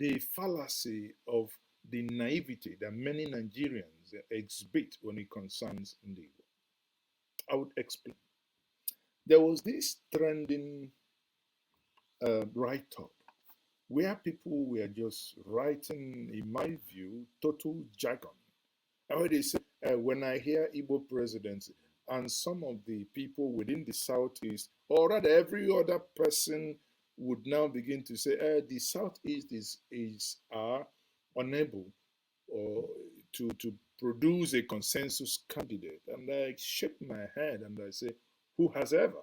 the fallacy of the naivety that many Nigerians exhibit when it concerns Ndigo. I would explain. There was this trending write up where people were just writing, in my view, total jargon. And when they say, when I hear Igbo presidency, and some of the people within the Southeast, or rather every other person would now begin to say, the Southeast is unable or to produce a consensus candidate. And I shake my head and I say, who has ever?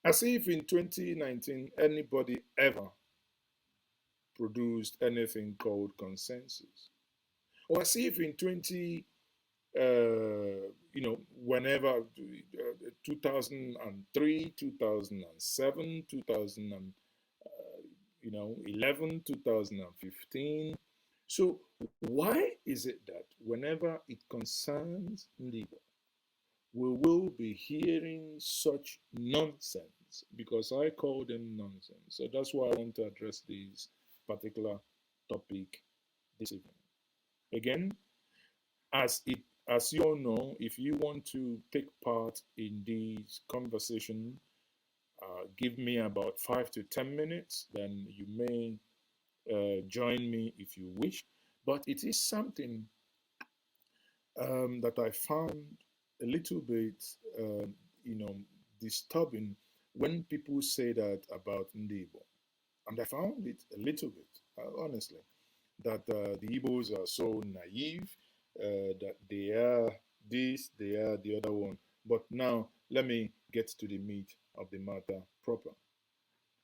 As if in 2019 anybody ever produced anything called consensus. Or as if in 20, whenever 2003, 2007, 2011, 2015. So why is it that whenever it concerns Ndigo, we will be hearing such nonsense? Because I call them nonsense. So that's why I want to address this particular topic this evening. Again, as you all know, if you want to take part in this conversation, give me about 5 to 10 minutes, then you may join me if you wish. But it is something that I found a little bit, disturbing when people say that about Ndibo. And I found it a little bit, honestly, that the Igbos are so naive, that they are this, they are the other one. But now, let me get to the meat of the matter proper.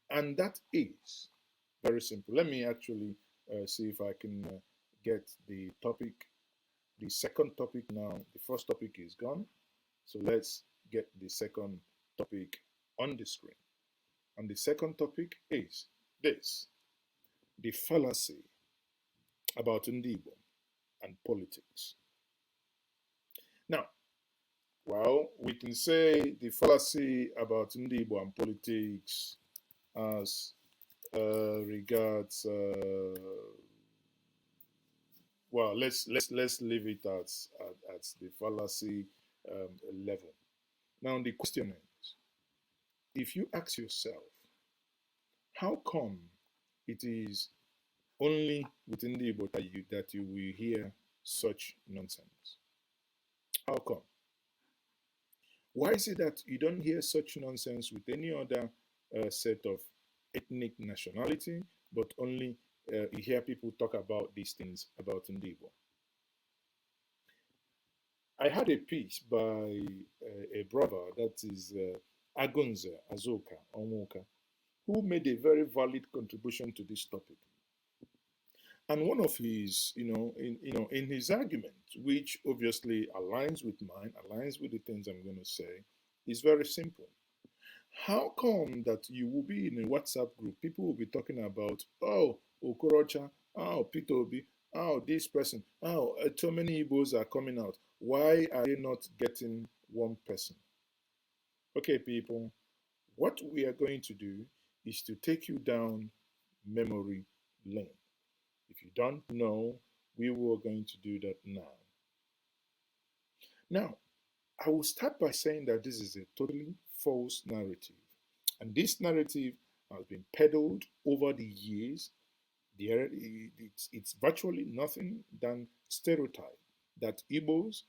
And that is very simple. Let me actually see if I can get the topic, the second topic now. The first topic is gone. So let's get the second topic on the screen. And the second topic is this: the fallacy about Ndibo and politics. Now, well, we can say the fallacy about Ndibo and politics as regards. Well, let's leave it at the fallacy level. Now, the question is: if you ask yourself, how come it is only within the Igbo that you will hear such nonsense? How come? Why is it that you don't hear such nonsense with any other set of ethnic nationality, but only you hear people talk about these things about Ndibo? I had a piece by a brother, that is Agunze Azoka Onwoka, who made a very valid contribution to this topic. And one of his, in his argument, which obviously aligns with mine, aligns with the things I'm going to say, is very simple. How come that you will be in a WhatsApp group, people will be talking about, oh, Okorocha, oh, Peter Obi, oh, this person, oh, too many Igbos are coming out. Why are you not getting one person? Okay, people, what we are going to do is to take you down memory lane. If you don't know, we were going to do that now. Now, I will start by saying that this is a totally false narrative. And this narrative has been peddled over the years. It's virtually nothing than stereotype that Igbos,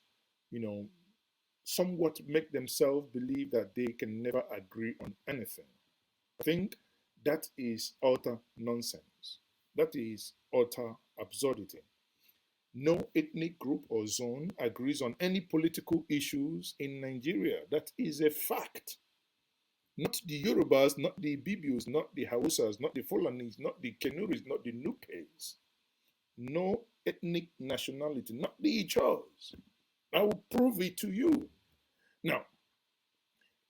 somewhat make themselves believe that they can never agree on anything. I think that is utter nonsense. That is utter absurdity. No ethnic group or zone agrees on any political issues in Nigeria. That is a fact. Not the Yorubas, not the Bibios, not the Hausas, not the Fulanis, not the Kenuris, not the Nukes. No ethnic nationality, not the Ichos. I will prove it to you. Now,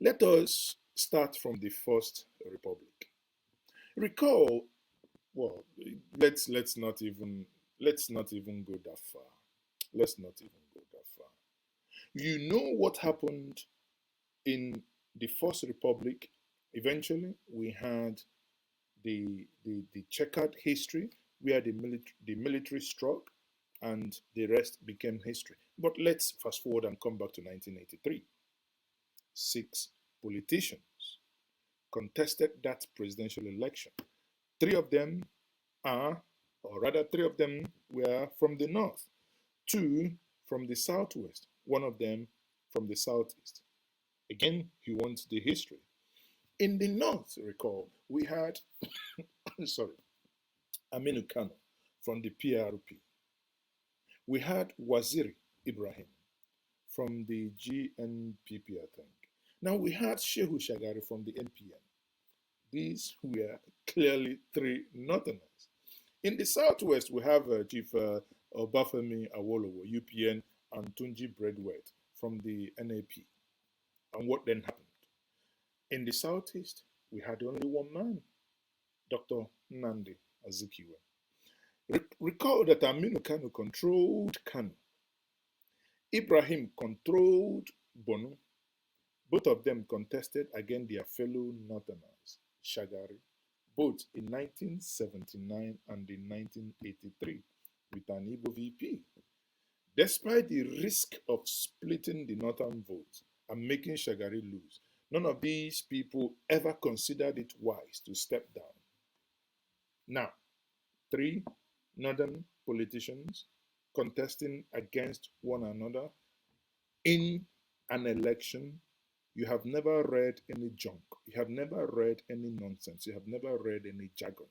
let us start from the First Republic. Recall, well, let's not even go that far. Let's not even go that far. You know what happened in the First Republic? Eventually, we had the checkered history where the military struck and the rest became history. But let's fast forward and come back to 1983. Six politicians contested that presidential election. Three of them are, or rather, three of them were from the north, two from the southwest, one of them from the southeast. Again, he wants the history. In the north, recall, we had, sorry, Aminu Kano from the PRP. We had Waziri Ibrahim from the GNPP, I think. Now we had Shehu Shagari from the NPN. These were clearly three northerners. In the southwest, we have Chief Obafemi Awolowo, UPN, and Tunji Breadweight from the NAP. And what then happened? In the southeast, we had only one man, Dr. Nnamdi Azikiwe. Recall that Aminu Kano controlled Kano. Ibrahim controlled Bono. Both of them contested against their fellow northerners, Shagari, both in 1979 and in 1983 with an Igbo VP. Despite the risk of splitting the northern votes and making Shagari lose, none of these people ever considered it wise to step down. Now, three northern politicians contesting against one another in an election. You have never read any junk. You have never read any nonsense. You have never read any jargon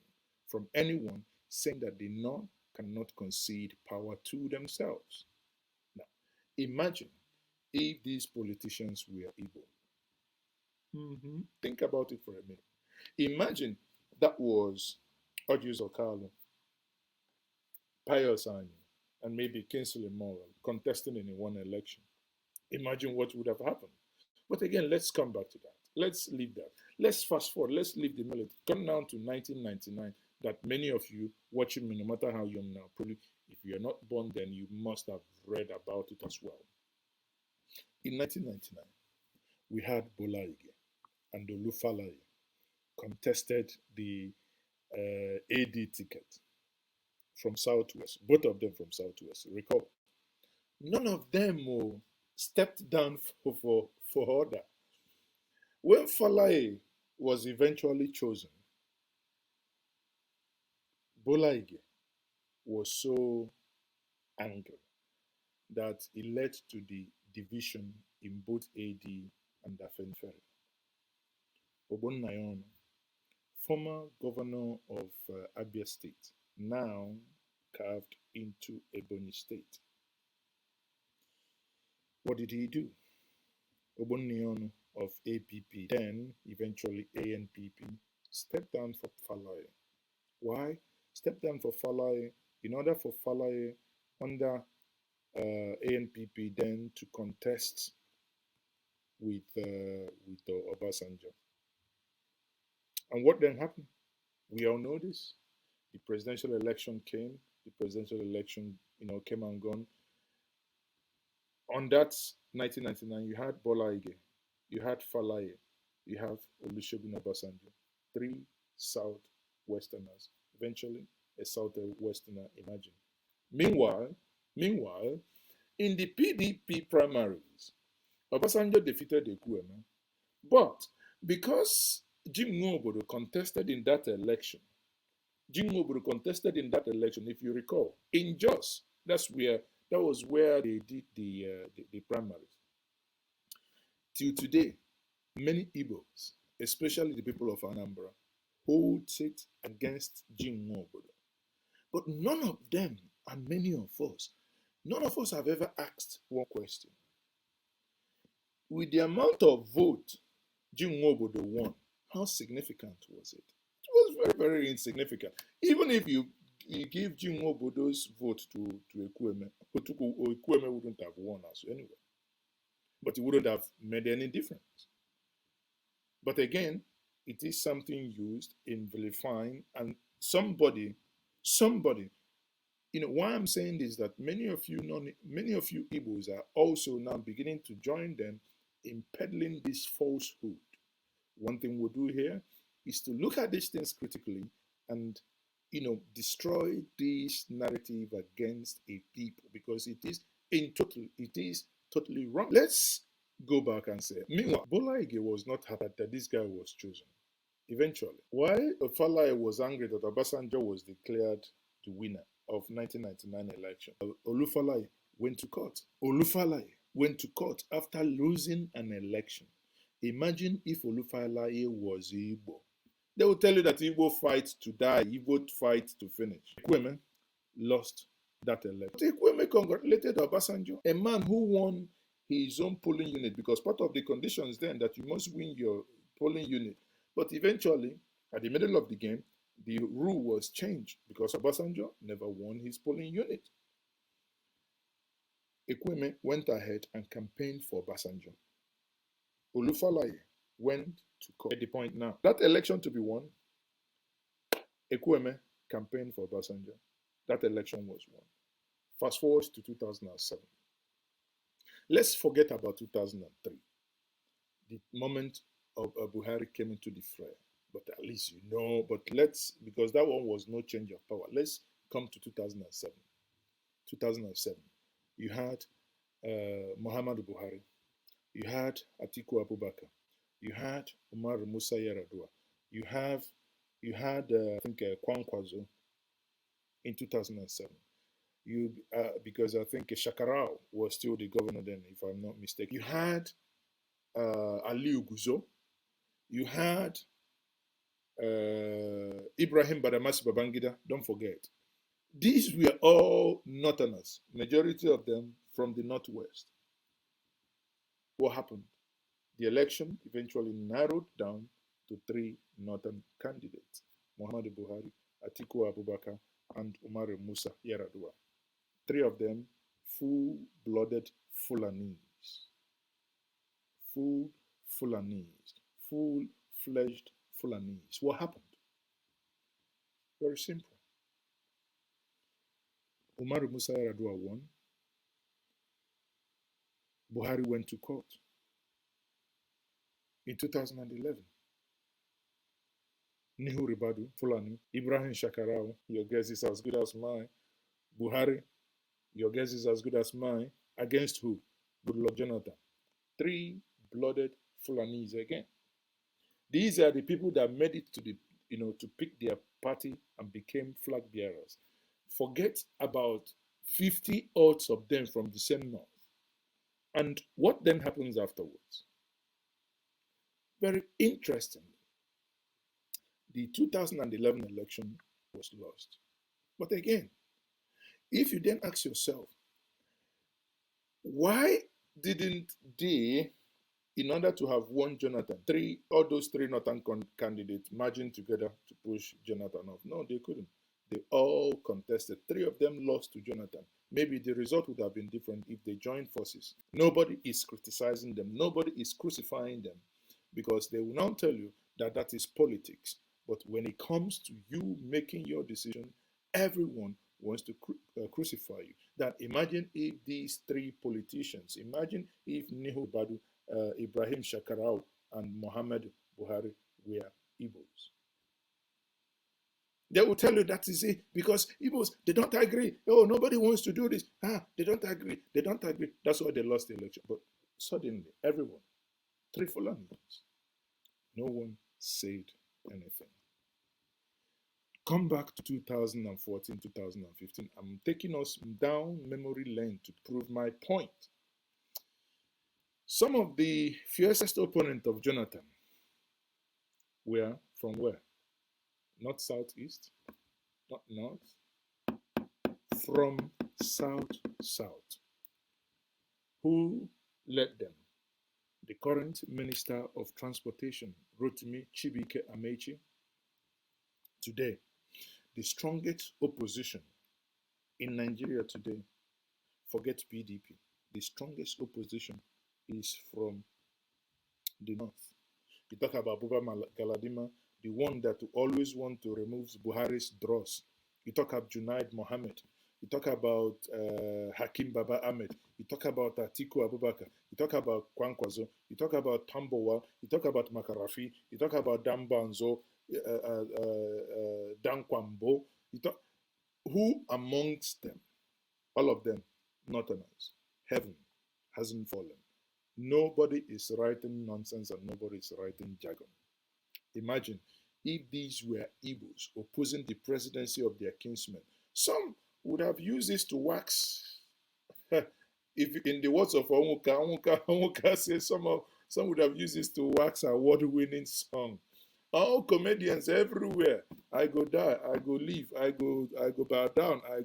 from anyone saying that the North cannot concede power to themselves. Now, imagine if these politicians were Igbo. Think about it for a minute. Imagine that was Odius Okalo, Pius Anyi, and maybe Kingsley Morrell contesting in one election. Imagine what would have happened. But again, let's come back to that. Let's leave that. Let's fast forward. Let's leave the military. Come down to 1999. That many of you watching me, no matter how young now, probably if you are not born then, you must have read about it as well. In 1999, we had Bola Ige and Olufalaye contested the AD ticket from Southwest, both of them from Southwest. Recall, none of them stepped down for order. When Fallacy was eventually chosen, Bola Ige was so angry that it led to the division in both AD and Afenifere. Ogbonnayan, former governor of Abia State, now carved into Ebonyi State. What did he do? Ogbonnayan of APP, then eventually ANPP, stepped down for Fallacy. Why? Stepped down for Fallacy in order for Fallacy under ANPP then to contest with Obasanjo. And what then happened? We all know this. The presidential election came. The presidential election, came and gone. On that 1999, you had Bola Ige, you had Fallacy, you have Olusegun Obasanjo, three Southwesterners. Eventually, a Southwesterner emerging. Meanwhile, in the PDP primaries, Obasanjo defeated Ekwueme, but because Jim Nwobodo contested in that election, if you recall, in Jos, that was where they did the primaries. Till today, many Igbos, especially the people of Anambra, hold it against Jim Nwobodo. But none of them, and many of us, none of us have ever asked one question. With the amount of vote Jim Nwobodo won, how significant was it? It was very, very insignificant. Even if you give Jim Nwobodo's vote to Ekwueme, Ekwueme wouldn't have won us anyway. But it wouldn't have made any difference. But again, it is something used in vilifying, and somebody, why I'm saying this is that many of you Igbos are also now beginning to join them in peddling this falsehood. One thing we'll do here, is to look at these things critically and destroy this narrative against a people because it is totally wrong. Let's go back and say, meanwhile, Bola Ige was not happy that this guy was chosen. Eventually, why Fallacy was angry that Obasanjo was declared the winner of 1999 election, Olufalaye went to court. Olufalaye went to court after losing an election. Imagine if Olufalaye was Igbo. They will tell you that Igbo fight to die, Igbo fight to finish. Ekweme lost that election. Ekweme congratulated Obasanjo, a man who won his own polling unit, because part of the conditions then that you must win your polling unit. But eventually, at the middle of the game, the rule was changed because Obasanjo never won his polling unit. Ekweme went ahead and campaigned for Obasanjo. Olufalaye went to court. At the point now, that election to be won, Ekweme campaigned for Obasanjo. That election was won. Fast forward to 2007. Let's forget about 2003, the moment of Buhari came into the fray. But at least because that one was no change of power. Let's come to 2007. 2007, you had Muhammadu Buhari, you had Atiku Abubakar, you had Umar Musa Yar'Adua, you had I think Kwankwaso in 2007. Because I think Shakarau was still the governor then, if I'm not mistaken. You had Aliu Guzo, you had Ibrahim Badamasi Babangida, don't forget. These were all Northerners, majority of them from the Northwest. What happened? The election eventually narrowed down to 3 Northern candidates: Muhammadu Buhari, Atiku Abubakar, and Umar Musa Yar'Adua. 3 of them full-blooded Fulanese. Full-fledged Fulanese. What happened? Very simple. Umar Musa Yar'Adua won. Buhari went to court in 2011. Nuhu Ribadu, Fulani, Ibrahim Shakarau, your guess is as good as mine. Buhari, your guess is as good as mine. Against who? Goodluck Jonathan. 3 blooded Fulanese again. These are the people that made it to to pick their party and became flag bearers. Forget about 50 odds of them from the same north. And what then happens afterwards? Very interestingly, the 2011 election was lost. But again, if you then ask yourself, why didn't they, in order to have won Jonathan, all those 3 Northern candidates margin together to push Jonathan off? No, they couldn't. They all contested. 3 of them lost to Jonathan. Maybe the result would have been different if they joined forces. Nobody is criticizing them. Nobody is crucifying them, because they will now tell you that that is politics. But when it comes to you making your decision, everyone wants to crucify you. That imagine if these 3 politicians, imagine if Nuhu Badu, Ibrahim Shakarau, and Muhammad Buhari were Igbos. They will tell you that is it, because Igbos, they don't agree. Oh, nobody wants to do this. They don't agree. They don't agree. That's why they lost the election. But suddenly, everyone, 3 Fulanis, no one said anything. Come back to 2014, 2015. I'm taking us down memory lane to prove my point. Some of the fiercest opponents of Jonathan were from where? Not southeast, not north, from south. Who led them? The current Minister of Transportation, Rotimi Chibike Amechi. Today, the strongest opposition in Nigeria today, forget PDP, the strongest opposition is from the north. You talk about Buba Galadima, the one that always want to remove Buhari's dross. You talk about Junaid Mohammed, You talk about Hakim Baba Ahmed. You talk about Atiku Abubakar. You talk about Kwankwaso. You talk about Tambowa. You talk about Makarafi. You talk about Dambanzo, Dankwambo. You talk, who amongst them, all of them, Northerners, heaven hasn't fallen. Nobody is writing nonsense and nobody is writing jargon. Imagine if these were Igbos opposing the presidency of their kinsmen. Some would have used this to wax. If in the words of Onwuka says some would have used this to wax award-winning song. All comedians everywhere. I go die, I go leave, I go bow down, I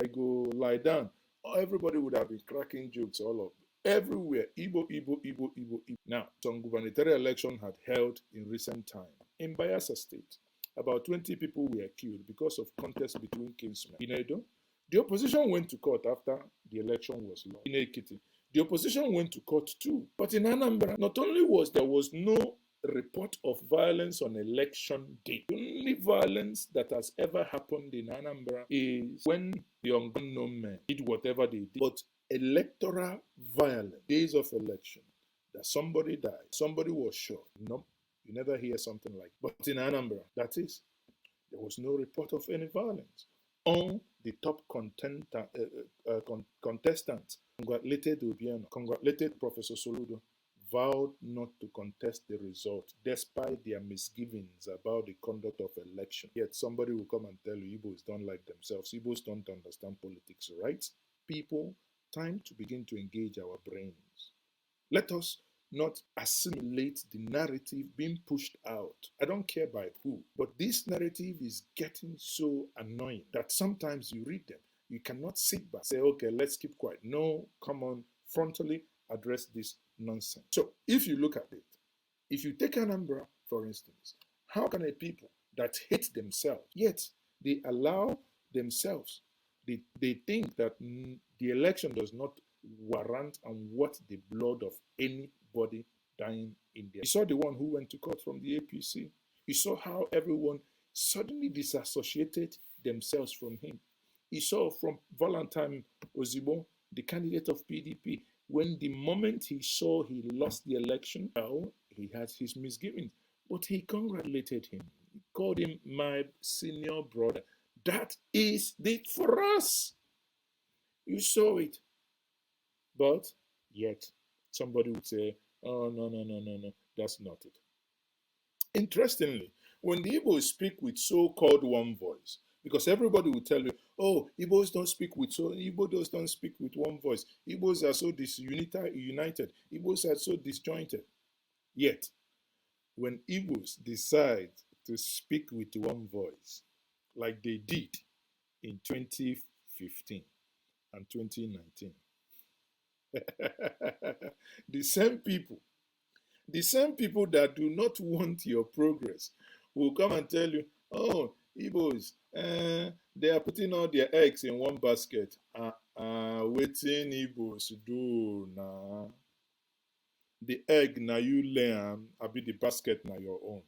go lie down. Everybody would have been cracking jokes all of everywhere. Igbo, Igbo, Igbo, Igbo, Igbo. Now, some gubernatorial election had held in recent time in Bayelsa State. About 20 people were killed because of contest between kinsmen. In Edo, the opposition went to court after the election was lost. In Ekiti, the opposition went to court too. But in Anambra, not only there was no report of violence on election day. The only violence that has ever happened in Anambra is when the unknown men did whatever they did. But electoral violence, days of election, that somebody died, somebody was shot. No, you never hear something like that. But in Anambra, that is, there was no report of any violence. All the top contestants congratulated Obiano, congratulated Professor Soludo, vowed not to contest the result despite their misgivings about the conduct of election. Yet somebody will come and tell you Igbos don't like themselves. Igbos don't understand politics, right? People, time to begin to engage our brains. Let us not assimilate the narrative being pushed out. I don't care by who, but this narrative is getting so annoying that sometimes you read them. You cannot sit back, say, okay, let's keep quiet. No, come on, frontally address this nonsense. So if you look at it, if you take Anambra, for instance, how can a people that hate themselves, yet they allow themselves, they think that the election does not warrant and worth the blood of anybody dying in there. You saw the one who went to court from the APC. You saw how everyone suddenly disassociated themselves from him. You saw from Valentine Ozigbo, the candidate of PDP, when the moment he saw he lost the election, well, he had his misgivings, but he congratulated him. He called him my senior brother. That is it for us. You saw it. But yet, somebody would say, oh, no, that's not it. Interestingly, when the Igbos speak with so-called one voice, because everybody will tell you, oh, Igbos don't speak with Igbos don't speak with one voice. Igbos are so disunited. Igbos are so disjointed. Yet, when Igbos decide to speak with one voice, like they did in 2015 and 2019, the same people that do not want your progress will come and tell you, oh, Igbos, they are putting all their eggs in one basket. Waiting Igbos do now. The egg now you lay I be the basket now your own.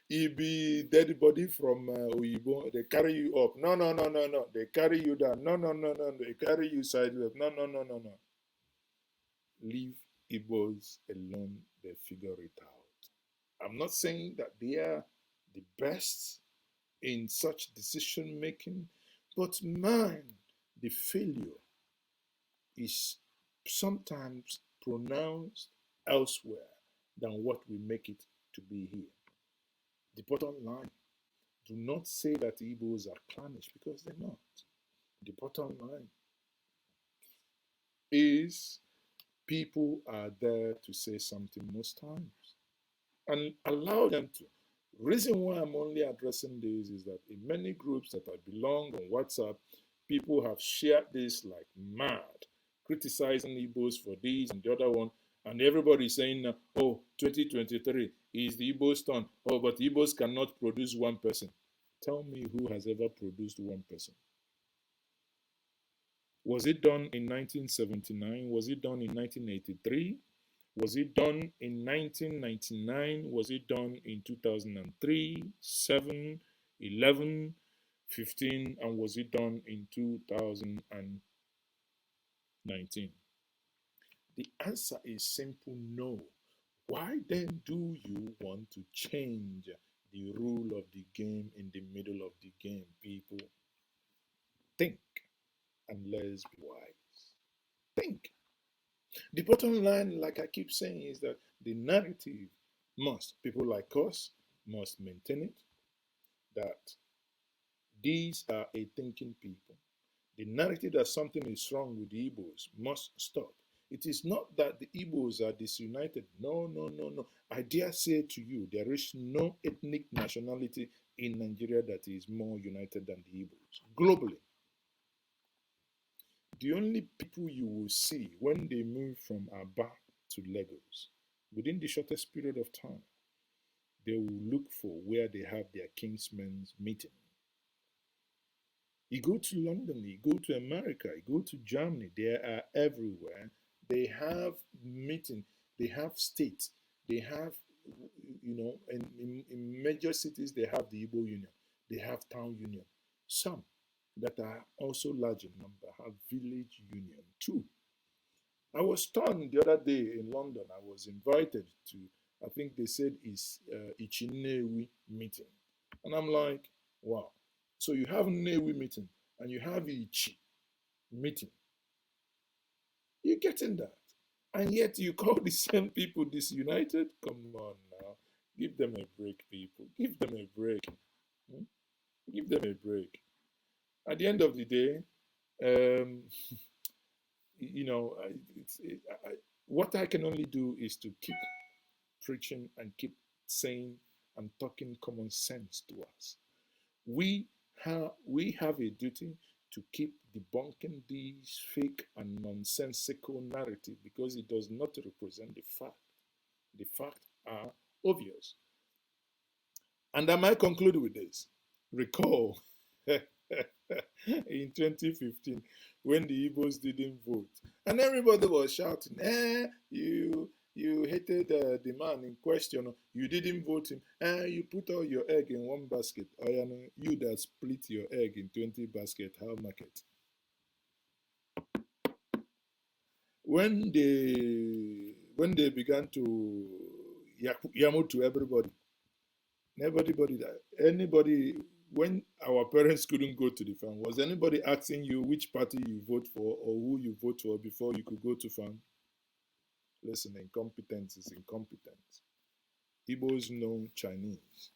It be dead body from Oyibo, they carry you up. No. They carry you down. No. They carry you sideways. No. Leave Igbos alone, they figure it out. I'm not saying that they are the best in such decision making, but man, the failure is sometimes pronounced elsewhere than what we make it to be here. The bottom line, do not say that Igbos are clannish, because they're not. The bottom line is people are there to say something most times, and allow them to. Reason why I'm only addressing this is that in many groups that I belong on WhatsApp, people have shared this like mad, criticizing Igbos for this and the other one, and everybody saying, oh, 2023 is the Igbo's turn. Oh, but Igbos cannot produce one person. Tell me who has ever produced one person. Was it done in 1979? Was it done in 1983? Was it done in 1999? Was it done in 2003, 7, 11? 2015, and was it done in 2019? The answer is simple no. Why then do you want to change the rule of the game in the middle of the game, people? Think, and let's be wise. Think. The bottom line, like I keep saying, is that the narrative people like us must maintain it, that these are a thinking people. The narrative that something is wrong with the Igbos must stop. It is not that the Igbos are disunited. No, no, no, no. I dare say to you, there is no ethnic nationality in Nigeria that is more united than the Igbos. Globally, the only people you will see when they move from Aba to Lagos, within the shortest period of time, they will look for where they have their kinsmen's meeting. You go to London, you go to America, you go to Germany, they are everywhere. They have meeting, they have states, they have, in major cities, they have the Igbo Union, they have town union. Some that are also large in number have village union too. I was stunned the other day in London. I was invited to, I think they said it's Ichinewi meeting. And I'm like, wow. So you have Newi meeting and you have Ichi meeting. You're getting that. And yet you call the same people disunited? Come on now. Give them a break, people. Give them a break. Give them a break. At the end of the day, what I can only do is to keep preaching and keep saying and talking common sense to us. We have a duty to keep debunking these fake and nonsensical narrative because it does not represent the fact. The facts are obvious. And I might conclude with this. Recall in 2015 when the Igbos didn't vote and everybody was shouting, you hated the man in question, you didn't vote him, you put all your egg in one basket, you that split your egg in 20 baskets, how market? When they began to yamo to everybody, when our parents couldn't go to the farm, was anybody asking you which party you vote for or who you vote for before you could go to farm? Listen, incompetence is incompetence. Igbos know Chinese,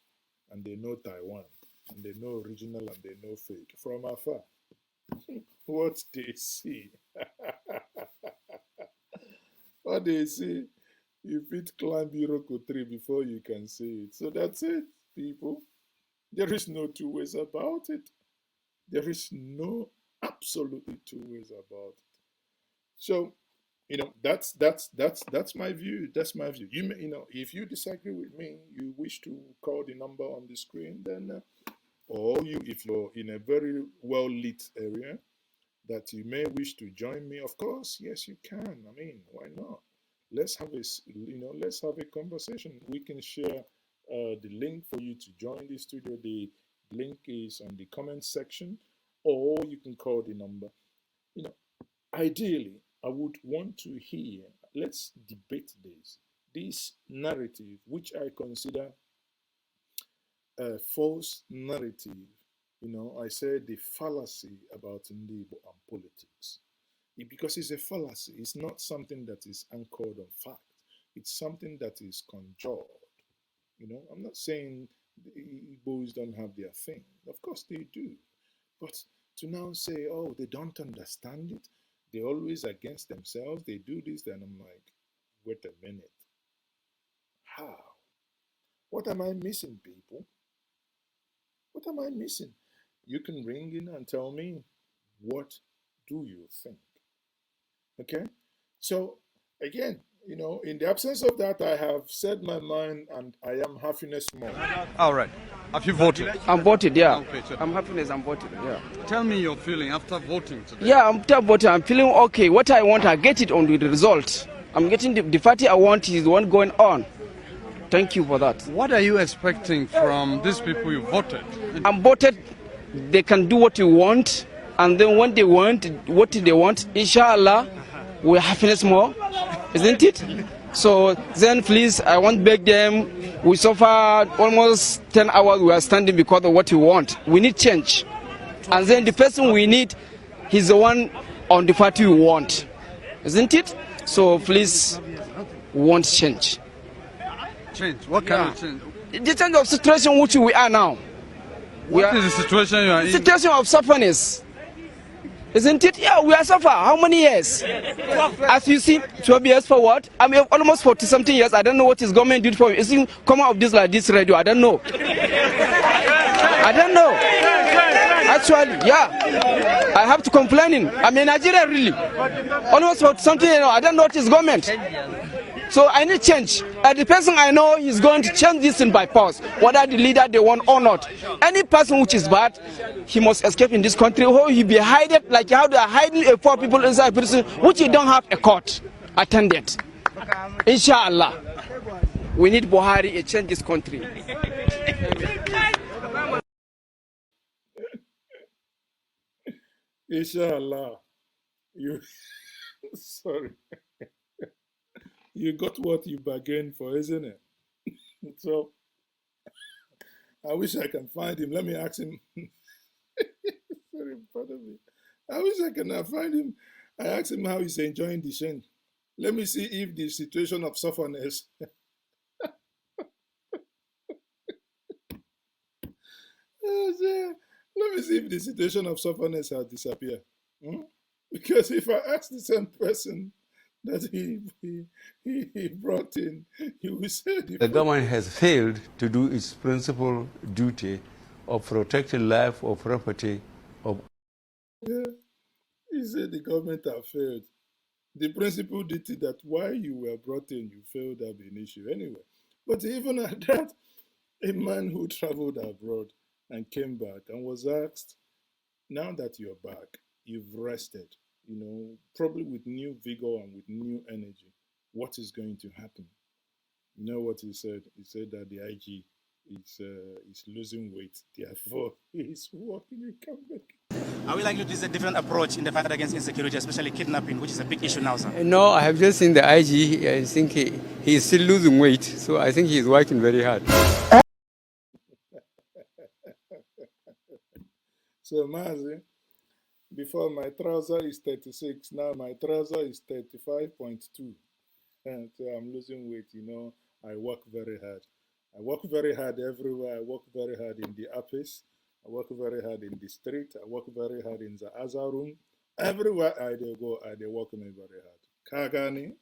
and they know Taiwan, and they know original, and they know fake from afar. What they see, what they see, you fit climb Iroko tree before you can see it. So that's it, people. There is no two ways about it. There is no absolutely two ways about it. So, that's my view. That's my view. If you disagree with me, you wish to call the number on the screen, then, if you're in a very well lit area, that you may wish to join me. Of course, yes, you can. I mean, why not? Let's have a conversation. We can share the link for you to join the studio. The link is on the comment section, or you can call the number. Ideally, I would want to hear, let's debate this narrative, which I consider a false narrative. I said the fallacy about Ndebo and politics. Because it's a fallacy. It's not something that is anchored on fact. It's something that is conjured. I'm not saying the Igbos don't have their thing. Of course they do. But to now say, oh, they don't understand it, they're always against themselves, they do this, then I'm like, wait a minute. How? What am I missing, people? What am I missing? You can ring in and tell me, what do you think? Okay? So, again, in the absence of that, I have said my mind and I am happiness more. All right. Have you voted? I'm voted, yeah. Okay, so I'm happiness, I'm voted, yeah. Tell me your feeling after voting today. Yeah, after voting, I'm feeling okay. What I want, I get it on the result. I'm getting the party I want is the one going on. Thank you for that. What are you expecting from these people you voted? I'm voted they can do what you want, and then when they want what they want, inshallah, we'll happiness more, isn't it? So then please, I won't beg them. We suffer almost 10 hours we are standing because of what we want. We need change. And then the person we need, he's the one on the party we want, isn't it? So please, we want change. Change? What kind of change? The change of situation which we are now. What is the situation you are in? Situation of sufferness. Isn't it? Yeah, we are suffer. How many years? As you see, 12 years forward. I mean, almost 40 something years. I don't know what his government did for me. It's come out of this like this radio. I don't know. I don't know. Actually, yeah. I have to complain. I'm in Nigeria, really. Almost 40 something, I don't know what his government. So I need change. And the person I know is going to change this thing by force, whether the leader they want or not. Any person which is bad, he must escape in this country, or he be hidden like how they are hiding a poor people inside prison, which you don't have a court attendant. Inshallah, we need Buhari to change this country. Inshallah, you sorry. You got what you bargained for, isn't it? So I wish I can find him. Let me ask him. Sorry, pardon me. I wish I can find him. I asked him how he's enjoying the shen. Let me see if the situation of sufferness. Let me see if the situation of sufferness has disappeared. Because if I ask the same person that he brought in, he will say the government has failed to do its principal duty of protecting life or property of. Yeah, he said the government have failed. The principal duty that why you were brought in, you failed have been an issue anyway. But even at that, a man who traveled abroad and came back and was asked, now that you're back, you've rested, probably with new vigor and with new energy, what is going to happen? You know what he said? He said that the IG is losing weight, therefore he's walking in comeback. Are we likely to see a different approach in the fight against insecurity, especially kidnapping, which is a big issue now, sir? No, I have just seen the IG. I think he is still losing weight, so I think he is working very hard. So, Mazi, before my trouser is 36, now my trouser is 35.2. And so I'm losing weight, I work very hard. I work very hard everywhere. I work very hard in the office. I work very hard in the street. I work very hard in the other room. Everywhere I go, I work me very hard. Kagani.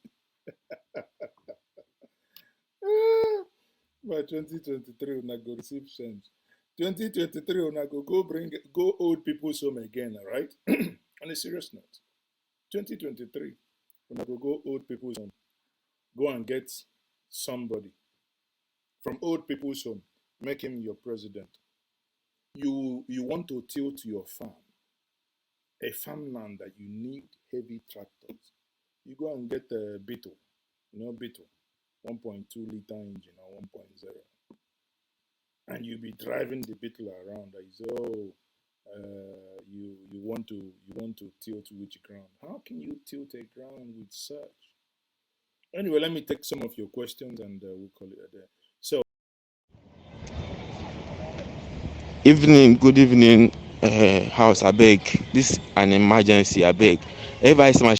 By 2023, I go receive change. 2023, I go old people's home again, all right? On a serious note, 2023, I go old people's home, go and get somebody from old people's home, make him your president. You want to tilt your farm, a farmland that you need heavy tractors. You go and get a Beetle, Beetle, 1.2 liter engine or 1.0. And you be driving the Beetle around. You say, you want to tilt which ground? How can you tilt a ground with such? Anyway, let me take some of your questions and we'll call it a day. So, good evening, house. I beg. This is an emergency. I beg. Everybody